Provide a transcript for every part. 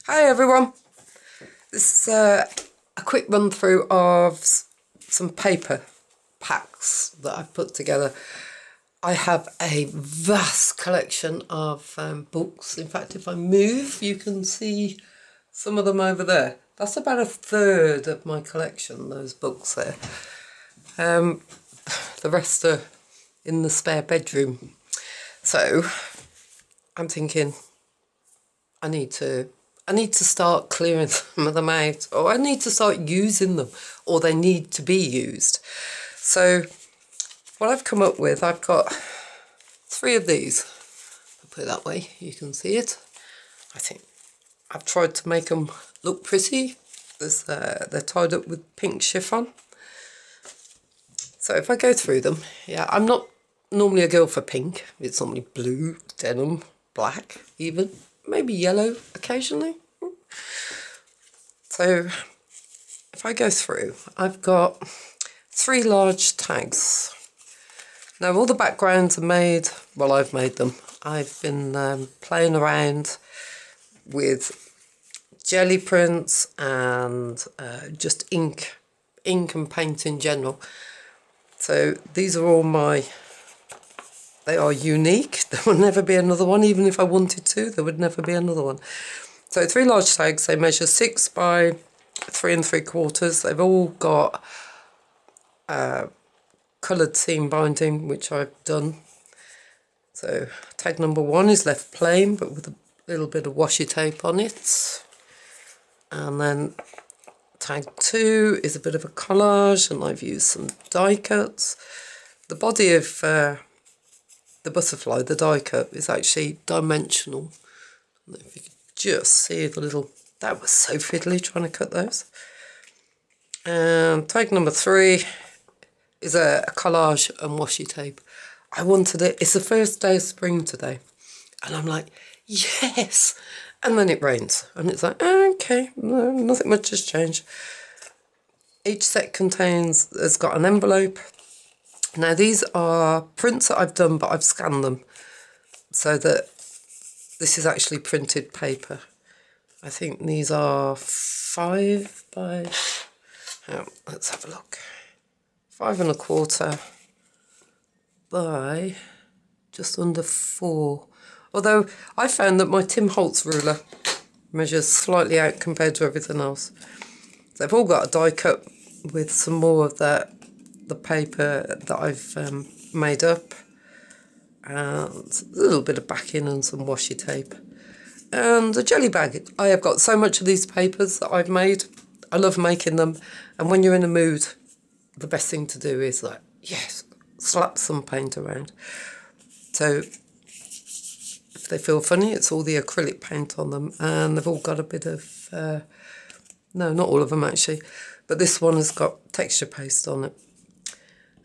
Hi everyone, this is a quick run through of some paper packs that I've put together. I have a vast collection of books. In fact, if I move you can see some of them over there. That's about a third of my collection, those books there. The rest are in the spare bedroom. So I'm thinking I need to start clearing some of them out, or I need to start using them, or they need to be used. So what I've come up with, I've got 3 of these. I'll put it that way, you can see it. I think I've tried to make them look pretty. They're tied up with pink chiffon. So if I go through them, yeah, I'm not normally a girl for pink. It's normally blue, denim, black even. Maybe yellow occasionally. So if I go through, I've got 3 large tags. Now all the backgrounds are made, well, I've made them. I've been playing around with jelly prints and just ink and paint in general. So these are all they are unique. There will never be another one. Even if I wanted to, there would never be another one. So 3 large tags. They measure 6 by 3 3/4. They've all got coloured seam binding, which I've done. So tag number 1 is left plain, but with a little bit of washi tape on it. And then tag 2 is a bit of a collage, and I've used some die cuts. The body of the butterfly, the die cut, is actually dimensional. I don't know if you could just see the little, that was so fiddly trying to cut those. And tag number 3 is a collage and washi tape. I wanted it, it's the first day of spring today, and I'm like, yes! And then it rains, and it's like, okay, no, nothing much has changed. Each set has got an envelope. Now these are prints that I've done, but I've scanned them so that this is actually printed paper. I think these are 5 by, let's have a look, 5 1/4 by just under 4. Although I found that my Tim Holtz ruler measures slightly out compared to everything else. They've all got a die cut with some more of the paper that I've made up, and a little bit of backing and some washi tape, and a jelly bag. I have got so much of these papers that I've made. I love making them, and when you're in a mood, the best thing to do is like, yes, slap some paint around. So if they feel funny, it's all the acrylic paint on them, and they've all got a bit of, no, not all of them actually, but this one has got texture paste on it.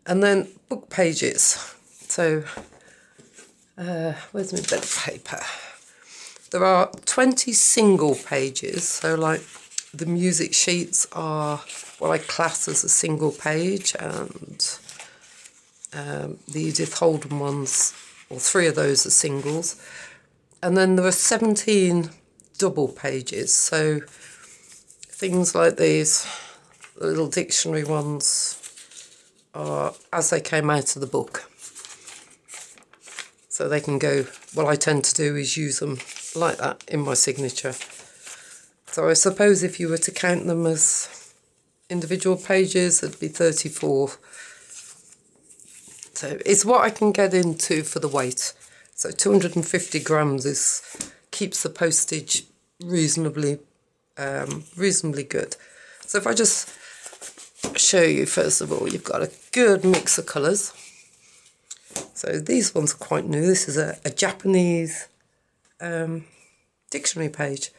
And then book pages. So where's my bit of paper? There are 20 single pages. So like the music sheets are what I class as a single page, and the Edith Holden ones, or 3 of those are singles. And then there are 17 double pages. So things like these, the little dictionary ones, are as they came out of the book. So they can go, what I tend to do is use them like that in my signature. So I suppose if you were to count them as individual pages, it'd be 34. So it's what I can get into for the weight. So 250 grams keeps the postage reasonably good. So if I just show you, first of all, you've got a good mix of colours. So these ones are quite new. This is a Japanese dictionary page.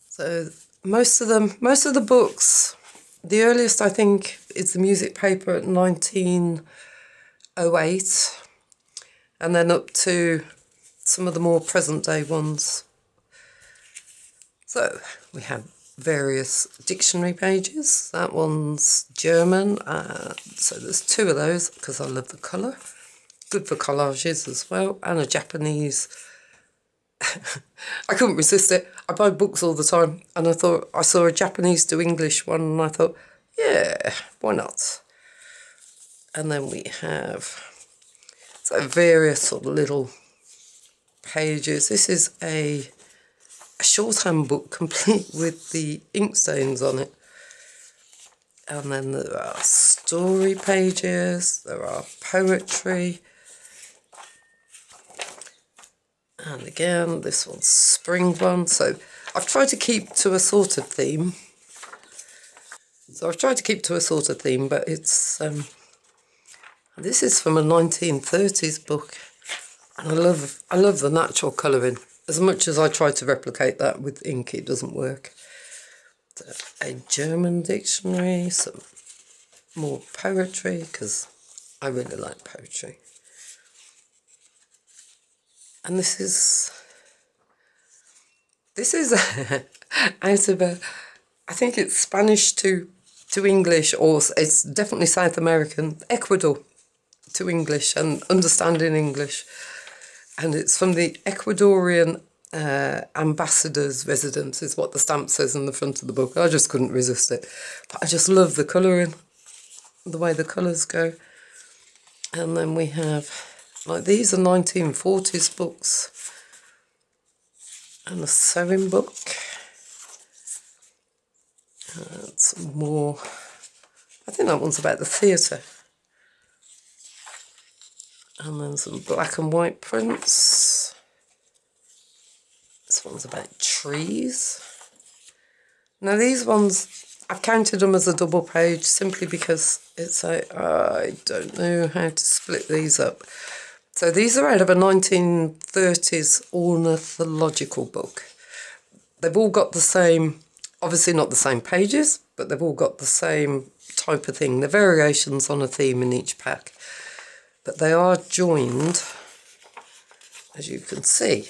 So most of the books, the earliest I think is the music paper at 1908, and then up to some of the more present day ones. So we have various dictionary pages. That one's German, so there's 2 of those because I love the colour. Good for collages as well. And a Japanese I couldn't resist it. I buy books all the time, and I thought I saw a Japanese to English one, and I thought, yeah, why not? And then we have various sort of little pages. This is a shorthand book complete with the ink stains on it. And then there are story pages, there are poetry. And again, this one's spring one. So I've tried to keep to a sort of theme. But it's, this is from a 1930s book. And I love the natural colouring. As much as I try to replicate that with ink, it doesn't work. So a German dictionary, some more poetry, because I really like poetry. And this is out of I think it's Spanish to English, or it's definitely South American, Ecuador to English, and understanding English. And it's from the Ecuadorian ambassador's residence, is what the stamp says in the front of the book. I just couldn't resist it. But I just love the colouring, the way the colours go. And then we have, like, these are 1940s books. And a sewing book. Some more, I think that one's about the theatre. And then some black and white prints. This one's about trees. Now these ones, I've counted them as a double page simply because it's I don't know how to split these up. So these are out of a 1930s ornithological book. They've all got the same, obviously not the same pages, but they've all got the same type of thing. They're variations on a theme in each pack. But they are joined, as you can see,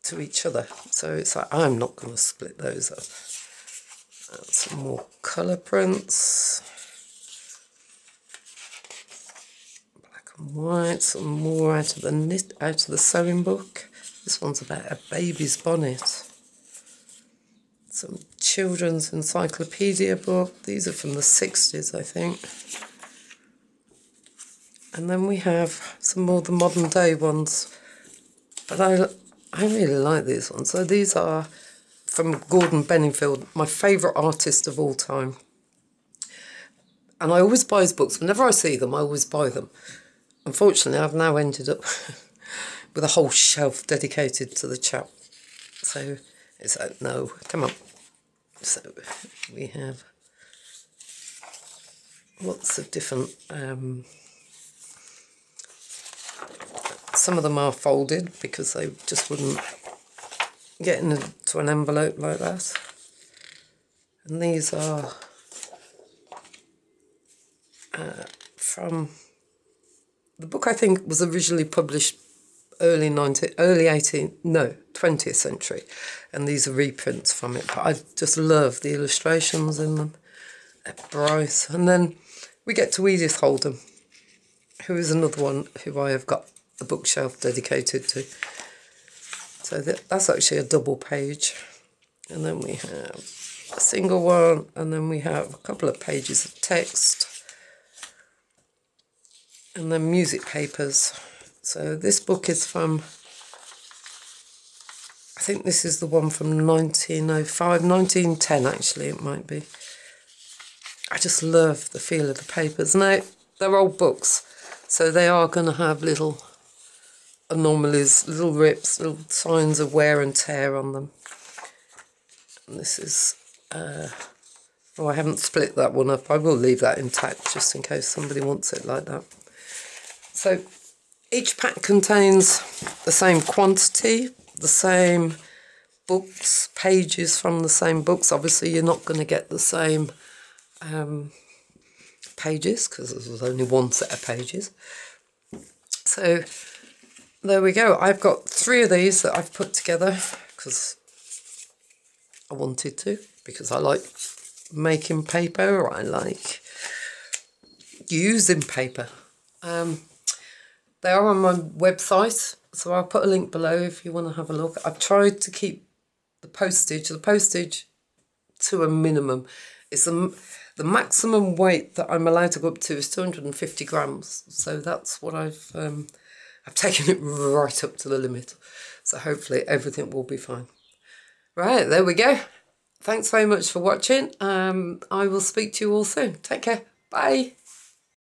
to each other. So it's like, I'm not going to split those up. Some more colour prints. Black and white, some more out of the sewing book. This one's about a baby's bonnet. Some children's encyclopedia book. These are from the 60s, I think. And then we have some more of the modern day ones. But I really like these ones. So these are from Gordon Benningfield, my favourite artist of all time. And I always buy his books. Whenever I see them, I always buy them. Unfortunately, I've now ended up with a whole shelf dedicated to the chap. So it's like, no, come on. So we have lots of different, some of them are folded because they just wouldn't get into an envelope like that. And these are from the book I think was originally published early 20th century, and these are reprints from it, but I just love the illustrations in them. They're bright. And then we get to Edith Holden, who is another one who I have got a bookshelf dedicated to. So that's actually a double page. And then we have a single one, and then we have a couple of pages of text, and then music papers. So this book is from, I think this is the one from 1905, 1910 actually it might be. I just love the feel of the papers. Now, they're old books, so they are going to have little anomalies, little rips, little signs of wear and tear on them. And this is, oh, I haven't split that one up. I will leave that intact just in case somebody wants it like that. So each pack contains the same quantity, the same books, pages from the same books. Obviously, you're not going to get the same pages because there's only one set of pages. So there we go. I've got 3 of these that I've put together because I wanted to, because I like making paper, or I like using paper. They are on my website, so I'll put a link below if you want to have a look. I've tried to keep the postage to a minimum. It's the maximum weight that I'm allowed to go up to is 250 grams. So that's what I've taken it right up to the limit. So hopefully everything will be fine. Right, there we go. Thanks very much for watching. I will speak to you all soon. Take care. Bye.